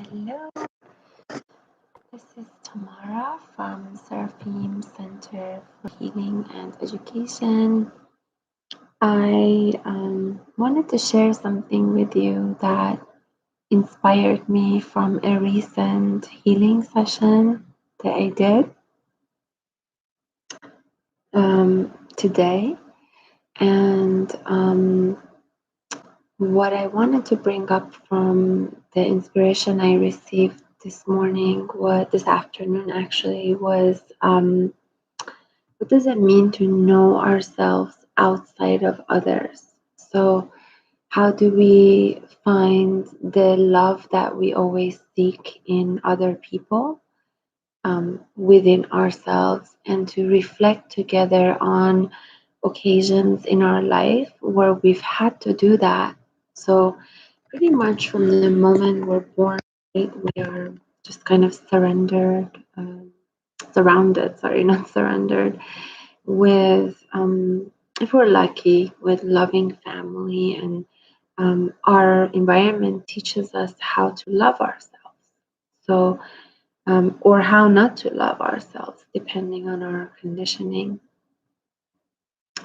Hello, this is Tamara from Seraphim Center for Healing and Education. I wanted to share something with you that inspired me from a recent healing session that I did today. And what I wanted to bring up from the inspiration I received this afternoon actually, was what does it mean to know ourselves outside of others? So, how do we find the love that we always seek in other people within ourselves, and to reflect together on occasions in our life where we've had to do that? So, pretty much from the moment we're born, right, we are just kind of surrounded, sorry, not surrendered, with, if we're lucky, with loving family, and our environment teaches us how to love ourselves. So, or how not to love ourselves, depending on our conditioning.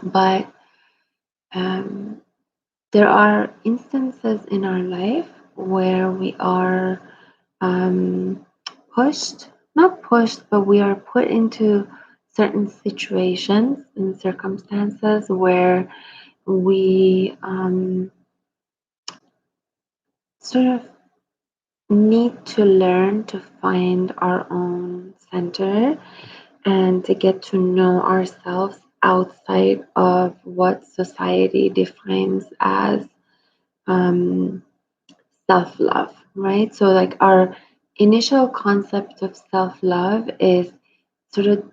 But um, there are instances in our life where we are um, not pushed, but we are put into certain situations and circumstances where we sort of need to learn to find our own center and to get to know ourselves outside of what society defines as um, self love, right? So, like, our initial concept of self love is sort of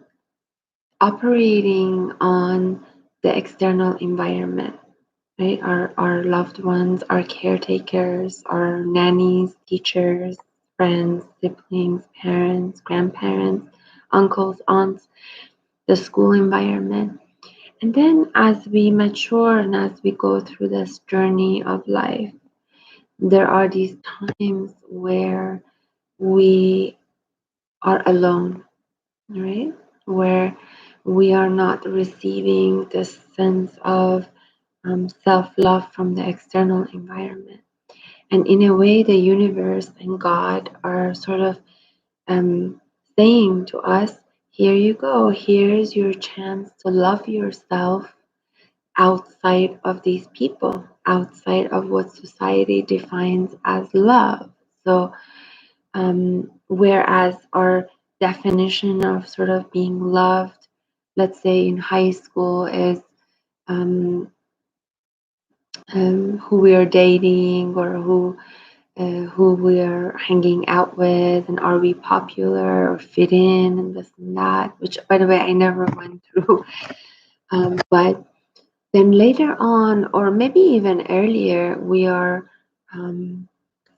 operating on the external environment, right? Our loved ones, our caretakers, our nannies, teachers, friends, siblings, parents, grandparents, uncles, aunts, the school environment. And then as we mature and as we go through this journey of life, there are these times where we are alone, right? Where we are not receiving this sense of self love from the external environment. And in a way, the universe and God are sort of saying to us, here you go, here's your chance to love yourself outside of these people, outside of what society defines as love. So, whereas our definition of sort of being loved, let's say in high school, is um, who we are dating, or who we are hanging out with, and are we popular or fit in, and this and that. Which, by the way, I never went through. But then later on, or maybe even earlier, um,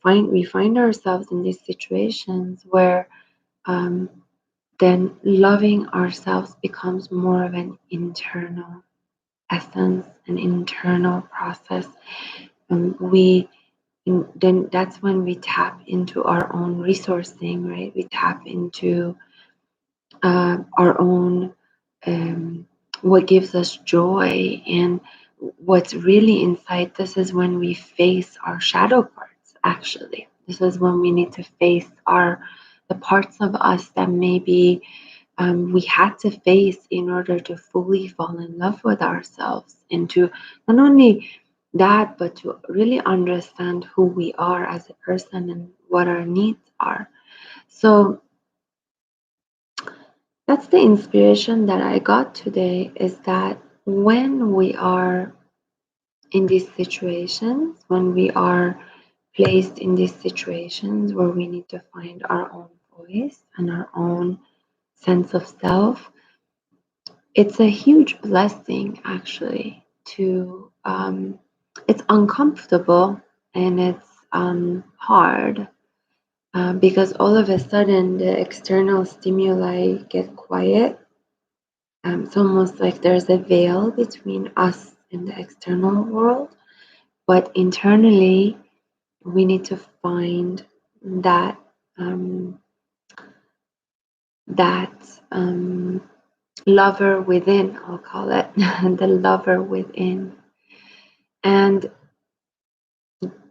we find ourselves in these situations where um, then loving ourselves becomes more of an internal essence, an internal process. We then that's when we tap into our own resourcing, right? We tap into our own what gives us joy and what's really inside. This is when we face our shadow parts. Actually, this is when we need to face the parts of us that maybe we had to face in order to fully fall in love with ourselves, and to not only that, but to really understand who we are as a person and what our needs are. So that's the inspiration that I got today, is that when we are in these situations, when we are placed in these situations where we need to find our own voice and our own sense of self, it's a huge blessing actually to, it's uncomfortable and it's hard, because all of a sudden the external stimuli get quiet. It's almost like there's a veil between us and the external world, but internally we need to find that um, that lover within, I'll call it, the lover within. And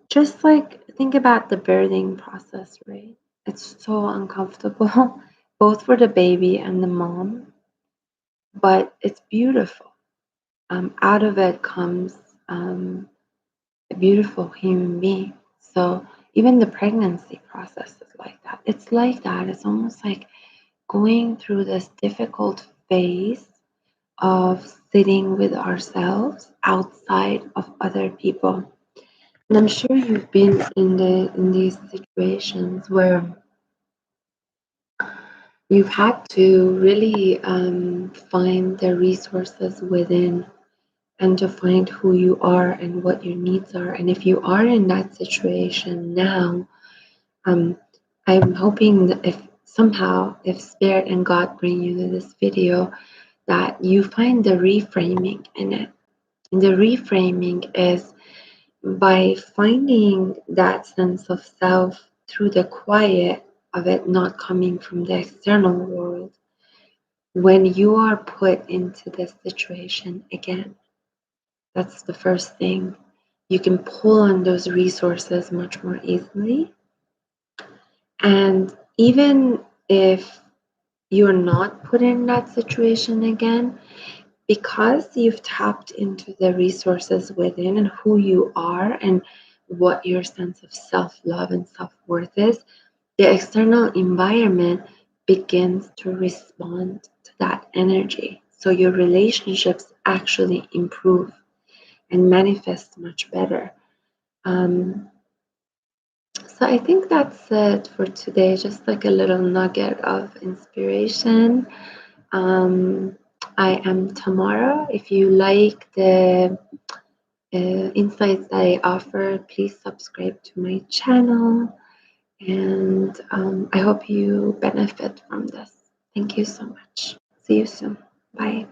just like think about the birthing process, right? It's so uncomfortable, both for the baby and the mom, but it's beautiful. Out of it comes um, a beautiful human being. So even the pregnancy process is like that. It's like that. It's almost like going through this difficult phase of sitting with ourselves outside of other people. And I'm sure you've been in these situations where you've had to really find the resources within and to find who you are and what your needs are. And if you are in that situation now, um, I'm hoping that if somehow, if Spirit and God bring you to this video, that you find the reframing in it. And the reframing is by finding that sense of self through the quiet of it not coming from the external world. When you are put into this situation again, that's the first thing. You can pull on those resources much more easily. And even if you're not put in that situation again, because you've tapped into the resources within and who you are and what your sense of self love and self worth is, the external environment begins to respond to that energy. So your relationships actually improve and manifest much better. Um, so I think that's it for today, just like a little nugget of inspiration. Um, I am Tamara. If you like the insights that I offer, please subscribe to my channel. And I hope you benefit from this. Thank you so much. See you soon. Bye.